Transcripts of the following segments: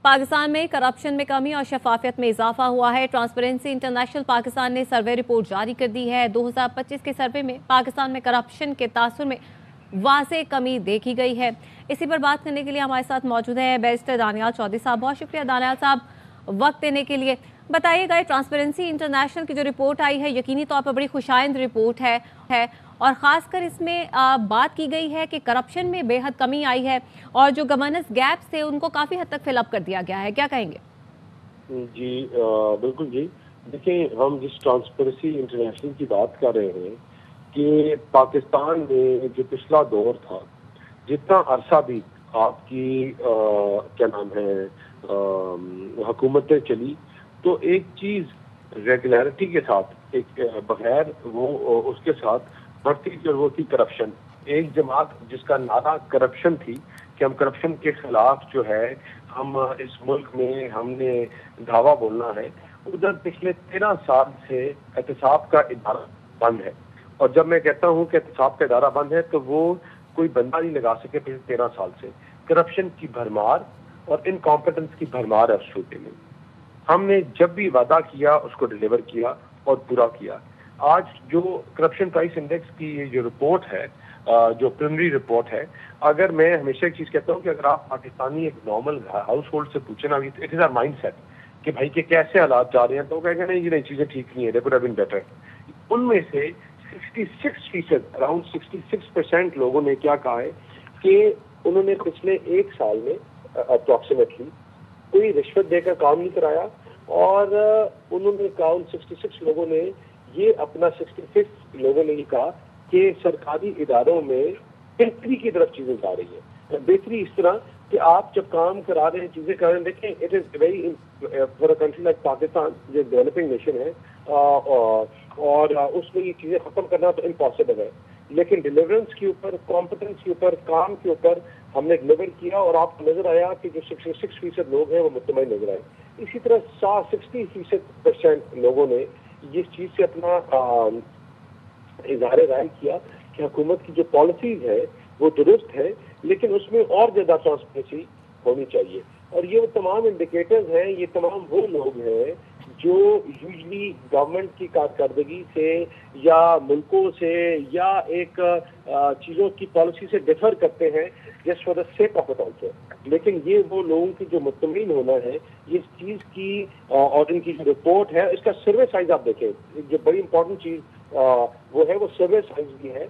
پاکستان میں کرپشن میں کمی اور شفافیت میں اضافہ ہوا ہے۔ ٹرانسپیرنسی انٹرنیشنل پاکستان نے سروے رپورٹ جاری کر دی ہے۔ 2025 کے سروے میں پاکستان میں کرپشن کے تاثر میں واضح کمی دیکھی گئی ہے۔ اسی پر بات کرنے کے لیے ہمارے ساتھ موجود ہیں بیرسٹر دانیال چودھری صاحب۔ بہت شکریہ دانیال صاحب وقت دینے کے لیے۔ بتائیے گا ٹرانسپیرنسی انٹرنیشنل کی جو رپورٹ آئی ہے یقینی طور پر بڑی خوشائند رپورٹ ہے اور خاص کر اس میں بات کی گئی ہے کہ کرپشن میں بے حد کمی آئی ہے اور جو گورننس گیپس تھے ان کو کافی حد تک فل اپ کر دیا گیا ہے۔ کیا کہیں گے؟ جی بالکل جی، دیکھیں ہم جس ٹرانسپیرنسی انٹرنیشنل کی بات کر رہے ہیں کہ پاکستان میں جو پچھلا دور تھا، جتنا عرصہ بھی آپ کی کیا نام ہے حکومتیں چلی، تو ایک چیز ریگولیرٹی کے ساتھ ایک بغیر وہ اس کے ساتھ بڑھتی جو وہ تھی کرپشن۔ ایک جماعت جس کا نعرہ کرپشن تھی کہ ہم کرپشن کے خلاف جو ہے ہم اس ملک میں ہم نے دعویٰ بولنا ہے، ادھر پچھلے 13 سال سے احتساب کا ادارہ بند ہے۔ اور جب میں کہتا ہوں کہ احتساب کا ادارہ بند ہے تو وہ کوئی بندہ نہیں لگا سکے پچھلے 13 سال سے۔ کرپشن کی بھرمار اور انکمپیٹنس کی بھرمار ہے اس صوبے میں۔ ہم نے جب بھی وعدہ کیا اس کو ڈیلیور کیا اور پورا کیا۔ آج جو کرپشن پرائس انڈیکس کی جو رپورٹ ہے، جو پریلیمنری رپورٹ ہے، اگر میں ہمیشہ ایک چیز کہتا ہوں کہ اگر آپ پاکستانی ایک نارمل ہاؤس ہولڈ سے پوچھیں نا، it is our mindset کہ بھائی کہ کیسے حالات جا رہے ہیں، تو وہ کہیں گے نہیں یہ نئی چیزیں ٹھیک نہیں ہے، the code have been better. ان میں سے 66%، اراؤنڈ 66% لوگوں نے کیا کہا ہے کہ انہوں نے پچھلے ایک سال میں اپروکسیمیٹلی کوئی رشوت دے کر کام نہیں کرایا، اور انہوں نے کہا ان 66 لوگوں نے یہ اپنا 65 لوگوں نے یہ کہا کہ سرکاری اداروں میں بہتری کی طرف چیزیں جا رہی ہیں۔ بہتری اس طرح کہ آپ جب کام کرا رہے ہیں، چیزیں کر رہے ہیں، دیکھیں it is very for a country like Pakistan جو ڈیولپنگ نیشن ہے اور اس میں یہ چیزیں ختم کرنا تو امپاسبل ہے، لیکن ڈیلیورنس کے اوپر، کمپٹنس کے اوپر، کام کے اوپر ہم نے ڈیلیور کیا اور آپ کو نظر آیا کہ جو 66% لوگ ہیں وہ مطمئن نظر آئے۔ اسی طرح 60% لوگوں نے اس چیز سے اپنا اظہار رائے کیا کہ حکومت کی جو پالیسیز ہے وہ درست ہے، لیکن اس میں اور زیادہ ٹرانسپیرنسی ہونی چاہیے۔ اور یہ وہ تمام انڈیکیٹرز ہیں، یہ تمام وہ لوگ ہیں جو یوزلی گورنمنٹ کی کارکردگی سے یا ملکوں سے یا ایک چیزوں کی پالیسی سے ڈیفر کرتے ہیں جس for the sake of it also, لیکن یہ وہ لوگوں کی جو مطمئن ہونا ہے اس چیز کی اور ان کی جو رپورٹ ہے اس کا سروے سائز آپ دیکھیں، جو بڑی امپورٹنٹ چیز وہ ہے وہ سروے سائز بھی ہے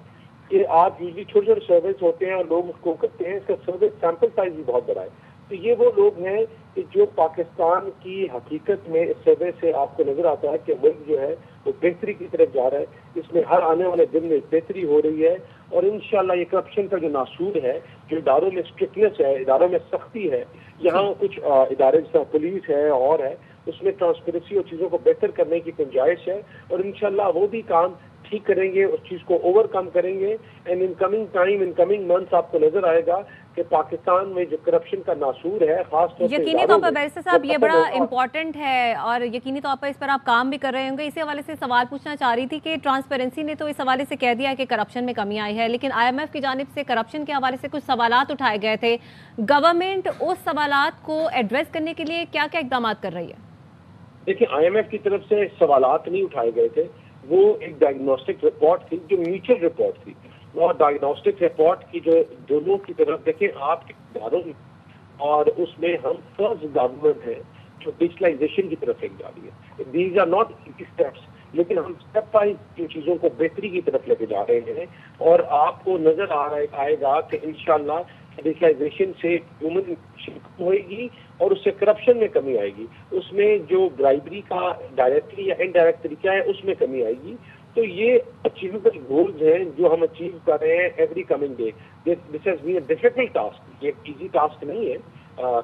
کہ آپ یوزلی چھوٹے چھوٹے سرویز ہوتے ہیں اور لوگ اس کو کرتے ہیں، اس کا سروے سیمپل سائز بھی بہت بڑا ہے۔ تو یہ وہ لوگ ہیں کہ جو پاکستان کی حقیقت میں اس سروے سے آپ کو نظر آتا ہے کہ ملک جو ہے وہ بہتری کی طرف جا رہا ہے، اس میں ہر آنے والے دن میں بہتری ہو رہی ہے، اور انشاءاللہ یہ کرپشن کا جو ناسور ہے، جو اداروں میں اسٹرکٹنس ہے، اداروں میں سختی ہے، یہاں کچھ ادارے جیسا پولیس ہے اور ہے، اس میں ٹرانسپیرنسی اور چیزوں کو بہتر کرنے کی گنجائش ہے، اور انشاءاللہ وہ بھی کام ٹھیک کریں گے، اس چیز کو اوور کم کریں گے، and in coming time, in coming months آپ کو نظر آئے گا کہ پاکستان میں جو کرپشن کا ناسور ہے، خاص طور پر یقینی طور پر بیرسٹر صاحب یہ بڑا امپورٹنٹ ہے اور یقینی طور پر اس پر آپ کام بھی کر رہے ہوں گے۔ اسی حوالے سے سوال پوچھنا چاہ رہی تھی کہ ٹرانسپیرنسی نے تو اس حوالے سے کہہ دیا کہ کرپشن میں کمی آئی ہے، لیکن آئی ایم ایف کی جانب سے کرپشن کے حوالے سے کچھ سوالات اٹھائے گئے تھے۔ گورنمنٹ اس سوالات کو ایڈریس کرنے کے لیے کیا کیا اقدامات کر رہی ہے؟ دیکھیں آئی ایم ایف کی طرف سے سوالات نہیں اٹھائے گئے تھے، وہ ایک ڈائگنوسٹک رپورٹ تھی جو میوچل رپورٹ تھی، اور ڈائگنوسٹک رپورٹ کی جو دونوں کی طرف دیکھیں آپ کے اداروں کی، اور اس میں ہم فرسٹ گورنمنٹ ہے جو ڈیجیٹلائزیشن کی طرف ایک جا رہی ہے۔ دیز آر ناٹ اسٹیپس، لیکن ہم اسٹیپ وائز جو چیزوں کو بہتری کی طرف لے کے جا رہے ہیں، اور آپ کو نظر آئے گا کہ انشاءاللہ ڈیجیٹلائزیشن سے ہیومن ہوئے گی اور اس سے کرپشن میں کمی آئے گی، اس میں جو برائبری کا ڈائریکٹلی یا انڈائریکٹ طریقہ ہے اس میں کمی آئے گی۔ تو یہ اچیویبل گولز ہیں جو ہم اچیو کر رہے ہیں every coming day. This has been a difficult task, یہ ایک ایزی ٹاسک نہیں ہے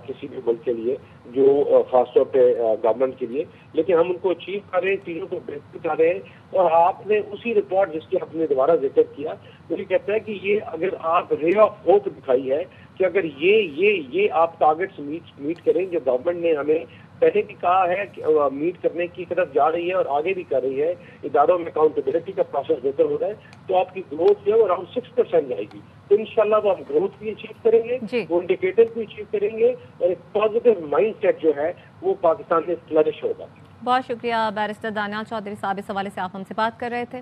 کسی بھی ملک کے لیے، جو خاص طور پہ گورنمنٹ کے لیے، لیکن ہم ان کو اچیو کر رہے ہیں، چیزوں کو بہتر کر رہے ہیں۔ اور آپ نے اسی رپورٹ جس کی آپ نے دوبارہ ذکر کیا، وہ یہ کہتا ہے کہ یہ اگر آپ رے آف ہوپ دکھائی ہے کہ اگر یہ آپ ٹارگیٹس میٹ کریں جو گورنمنٹ نے ہمیں پہلے بھی کہا ہے کہ میٹ کرنے کی طرف جا رہی ہے اور آگے بھی کر رہی ہے، اداروں میں اکاؤنٹیبلٹی کا پروسیس بہتر ہو رہا ہے، تو آپ کی گروتھ جو ہے وہ اراؤنڈ 6% جائے گی. تو انشاءاللہ وہ ہم گروتھ بھی اچیو کریں گے، وہ انڈیکیٹر بھی اچیو کریں گے، اور ایک پازیٹیو مائنڈ سیٹ جو ہے وہ پاکستان میں فلرش ہوگا. بہت شکریہ بیرسٹر دانیال چودھری صاحب، اس حوالے سے آپ ہم سے بات کر رہے تھے.